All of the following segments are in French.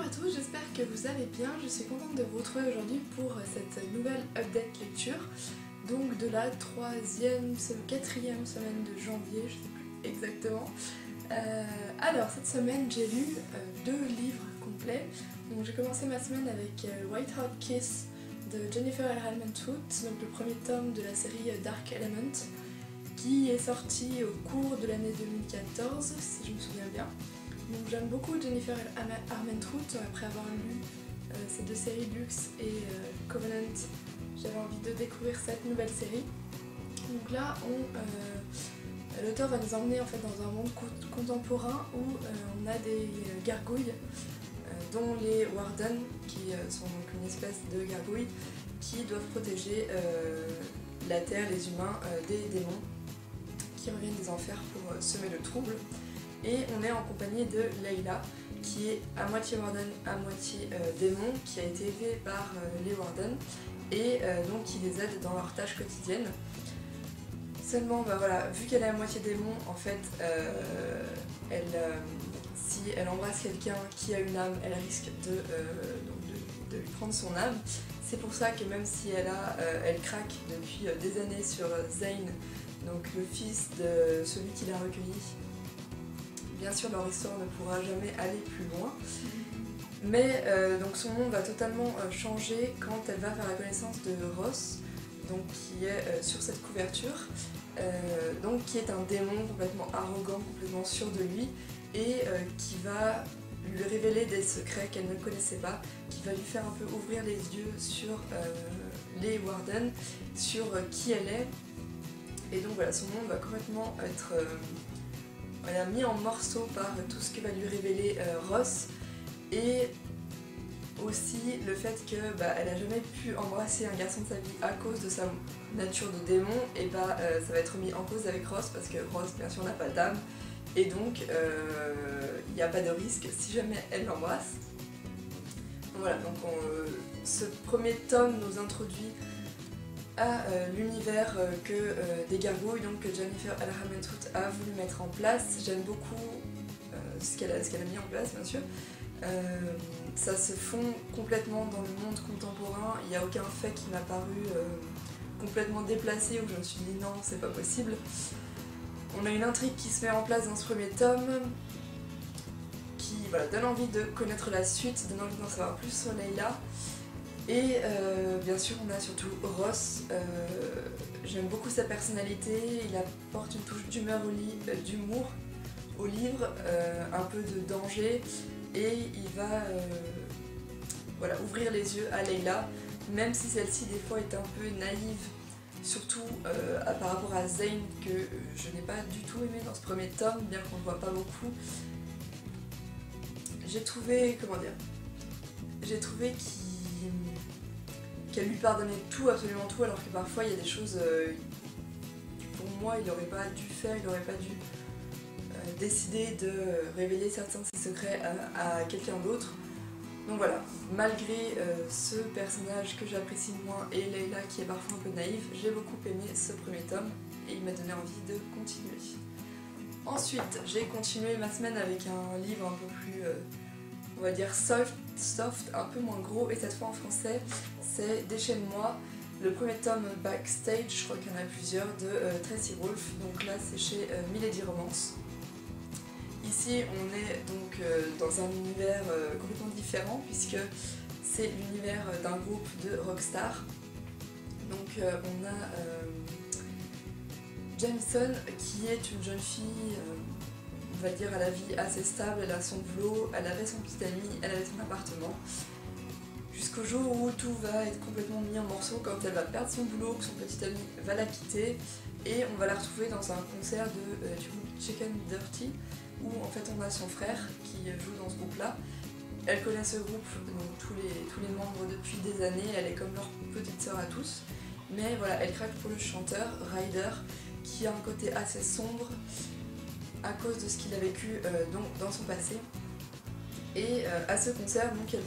à tous, j'espère que vous allez bien. Je suis contente de vous retrouver aujourd'hui pour cette nouvelle update lecture. Donc de la quatrième semaine de janvier, je ne sais plus exactement. Alors cette semaine j'ai lu 2 livres complets. Donc j'ai commencé ma semaine avec White Hot Kiss de Jennifer L. Halman-Troost, donc le premier tome de la série Dark Element, qui est sorti au cours de l'année 2014, si je me souviens bien. Donc j'aime beaucoup Jennifer L. Halman-Troost. Après avoir lu ces 2 séries Lux et Covenant, j'avais envie de découvrir cette nouvelle série. Donc là, l'auteur va nous emmener en fait dans un monde contemporain où on a des gargouilles, dont les Warden, qui sont donc une espèce de gargouilles qui doivent protéger la Terre, les humains, des démons qui reviennent des enfers pour semer le trouble. Et on est en compagnie de Layla, qui est à moitié Warden, à moitié démon, qui a été élevée par les Warden et donc qui les aide dans leurs tâches quotidiennes. Seulement, voilà, vu qu'elle est à moitié démon, en fait, si elle embrasse quelqu'un qui a une âme, elle risque de lui prendre son âme. C'est pour ça que même si elle craque depuis des années sur Zane, donc le fils de celui qui l'a recueilli, bien sûr leur histoire ne pourra jamais aller plus loin. Mais donc son monde va totalement changer quand elle va faire la connaissance de Ross, donc qui est sur cette couverture, donc qui est un démon complètement arrogant, complètement sûr de lui, et qui va lui révéler des secrets qu'elle ne connaissait pas, qui va lui faire un peu ouvrir les yeux sur les Warden, sur qui elle est. Et donc voilà, son monde va complètement être mis en morceaux par tout ce que va lui révéler Ross, et aussi le fait que elle a jamais pu embrasser un garçon de sa vie à cause de sa nature de démon, et ça va être mis en cause avec Ross parce que Ross bien sûr n'a pas d'âme, et donc il n'y a pas de risque si jamais elle l'embrasse. Voilà, donc ce premier tome nous introduit à l'univers des gargouilles, donc que Jennifer L. Halman-Troost a voulu mettre en place. J'aime beaucoup ce qu'elle a mis en place, bien sûr. Ça se fond complètement dans le monde contemporain, il n'y a aucun fait qui m'a paru complètement déplacé où je me suis dit non, c'est pas possible. On a une intrigue qui se met en place dans ce premier tome qui donne envie de connaître la suite, donne envie d'en savoir plus sur Layla. Et bien sûr on a surtout Ross. J'aime beaucoup sa personnalité, il apporte une touche d'humour au livre, un peu de danger, et il va ouvrir les yeux à Layla, même si celle-ci des fois est un peu naïve, surtout par rapport à Zane, que je n'ai pas du tout aimé dans ce premier tome, bien qu'on ne voit pas beaucoup. J'ai trouvé qu'elle lui pardonnait tout, absolument tout, alors que parfois il y a des choses que pour moi il n'aurait pas dû faire, il n'aurait pas dû décider de révéler certains de ses secrets à quelqu'un d'autre. Donc voilà, malgré ce personnage que j'apprécie moins et Layla qui est parfois un peu naïve, j'ai beaucoup aimé ce premier tome et il m'a donné envie de continuer. Ensuite, j'ai continué ma semaine avec un livre un peu plus, on va dire soft, un peu moins gros, et cette fois en français, c'est Déchaîne-moi, le premier tome Backstage, je crois qu'il y en a plusieurs, de Tracy Wolff. Donc là c'est chez Milady Romance. Ici on est donc dans un univers complètement différent, puisque c'est l'univers d'un groupe de rockstars. Donc on a Jamison, qui est une jeune fille, on va dire à la vie assez stable, elle a son boulot, elle avait son petit ami, elle avait son appartement. Jusqu'au jour où tout va être complètement mis en morceaux quand elle va perdre son boulot, que son petit ami va la quitter, et on va la retrouver dans un concert du groupe Chicken Dirty, où en fait on a son frère qui joue dans ce groupe-là. Elle connaît ce groupe, donc tous les membres depuis des années, elle est comme leur petite sœur à tous, mais voilà, elle craque pour le chanteur Ryder, qui a un côté assez sombre à cause de ce qu'il a vécu dans son passé. Et à ce concert, donc elle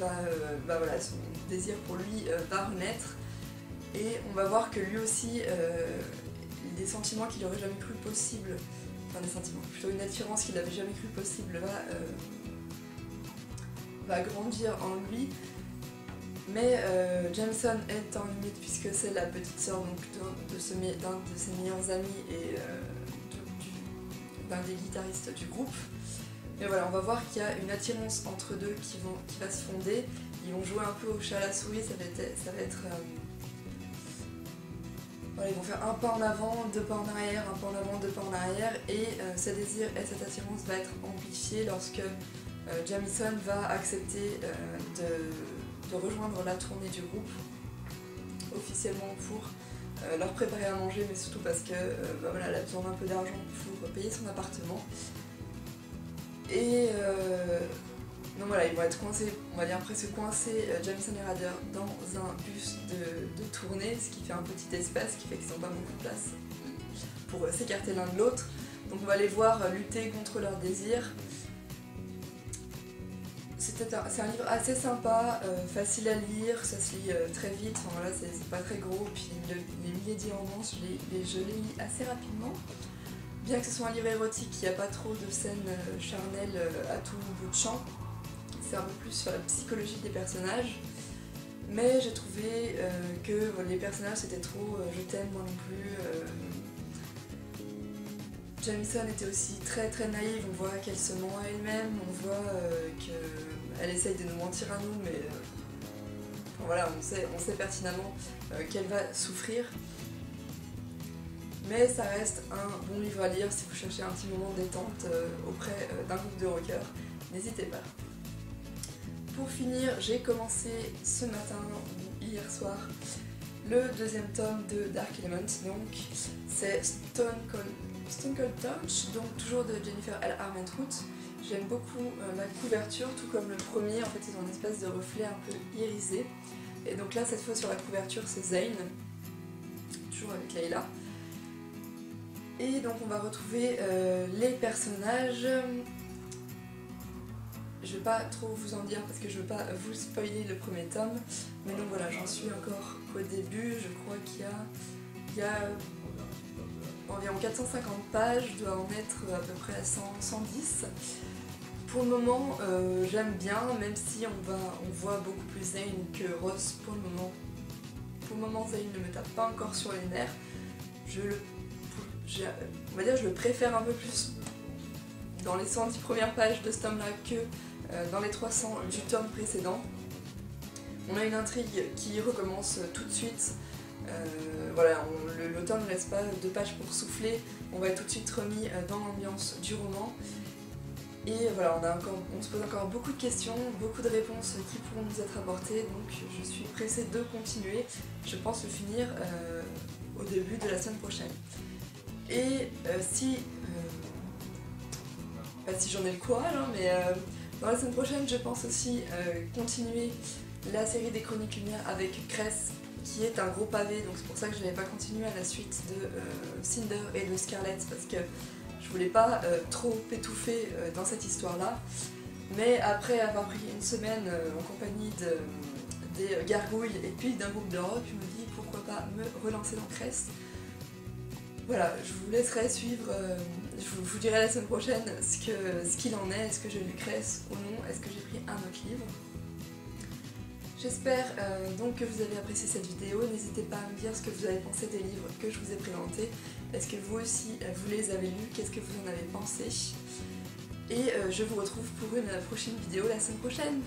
son désir pour lui va renaître, et on va voir que lui aussi, des sentiments qu'il n'aurait jamais cru possible, enfin des sentiments, plutôt une attirance qu'il n'avait jamais cru possible, va grandir en lui. Mais Jameson est en limite puisque c'est la petite sœur d'un de ses meilleurs amis et d'un des guitaristes du groupe. Mais voilà, on va voir qu'il y a une attirance entre deux qui va se fonder. Ils vont jouer un peu au chat à la souris, ça va être voilà, ils vont faire un pas en avant, deux pas en arrière, un pas en avant, deux pas en arrière, et ce désir et cette attirance va être amplifié lorsque Jameson va accepter de rejoindre la tournée du groupe officiellement pour leur préparer à manger, mais surtout parce que voilà, elle a besoin d'un peu d'argent pour payer son appartement. Et donc voilà, ils vont être coincés, on va dire presque coincés, Jameson et Ryder, dans un bus de tournée, ce qui fait un petit espace, qui fait qu'ils n'ont pas beaucoup de place pour s'écarter l'un de l'autre. Donc on va les voir lutter contre leurs désirs. C'est un livre assez sympa, facile à lire, ça se lit très vite, enfin voilà, c'est pas très gros, puis les Milady romances, je les lis assez rapidement. Bien que ce soit un livre érotique, il n'y a pas trop de scènes charnelles à tout bout de champ, c'est un peu plus sur la psychologie des personnages, mais j'ai trouvé que les personnages c'était trop je t'aime moi non plus. Jameson était aussi très très naïve, on voit qu'elle se ment à elle-même, on voit qu'elle essaye de nous mentir à nous, mais enfin, voilà, on sait pertinemment qu'elle va souffrir. Mais ça reste un bon livre à lire si vous cherchez un petit moment de détente auprès d'un groupe de rockers, n'hésitez pas. Pour finir, j'ai commencé ce matin, ou hier soir, le deuxième tome de Dark Element, donc c'est Stone Cold Touch, donc toujours de Jennifer L. Armentrout. J'aime beaucoup la couverture, tout comme le premier, en fait ils ont une espèce de reflet un peu irisé. Et donc là, cette fois sur la couverture, c'est Zane, toujours avec Layla. Et donc on va retrouver les personnages. Je vais pas trop vous en dire parce que je veux pas vous spoiler le premier tome. Mais donc voilà, j'en suis encore qu'au début. Je crois qu'il y a environ 450 pages, je dois en être à peu près à 110. Pour le moment, j'aime bien, même si on voit beaucoup plus Zane que Ross pour le moment. Pour le moment, Zane ne me tape pas encore sur les nerfs. On va dire je le préfère un peu plus dans les 110 premières pages de ce tome-là que dans les 300 du tome précédent. On a une intrigue qui recommence tout de suite. Voilà, l'auteur ne laisse pas de pages pour souffler, on va être tout de suite remis dans l'ambiance du roman. Et voilà, on se pose encore beaucoup de questions, beaucoup de réponses qui pourront nous être apportées, donc je suis pressée de continuer. Je pense le finir au début de la semaine prochaine. Et si j'en ai le courage, hein, mais dans la semaine prochaine, je pense aussi continuer la série des Chroniques Lumière avec Cress, qui est un gros pavé, donc c'est pour ça que je n'avais pas continué à la suite de Cinder et de Scarlett, parce que je voulais pas trop étouffer dans cette histoire-là. Mais après avoir pris une semaine en compagnie des gargouilles et puis d'un groupe de rock, je me dis pourquoi pas me relancer dans Cress. Voilà, je vous laisserai suivre, je vous dirai la semaine prochaine ce qu'il en est, est-ce que j'ai lu Cress ou non, est-ce que j'ai pris un autre livre. J'espère donc que vous avez apprécié cette vidéo, n'hésitez pas à me dire ce que vous avez pensé des livres que je vous ai présentés, est-ce que vous aussi vous les avez lus, qu'est-ce que vous en avez pensé, et je vous retrouve pour une prochaine vidéo la semaine prochaine.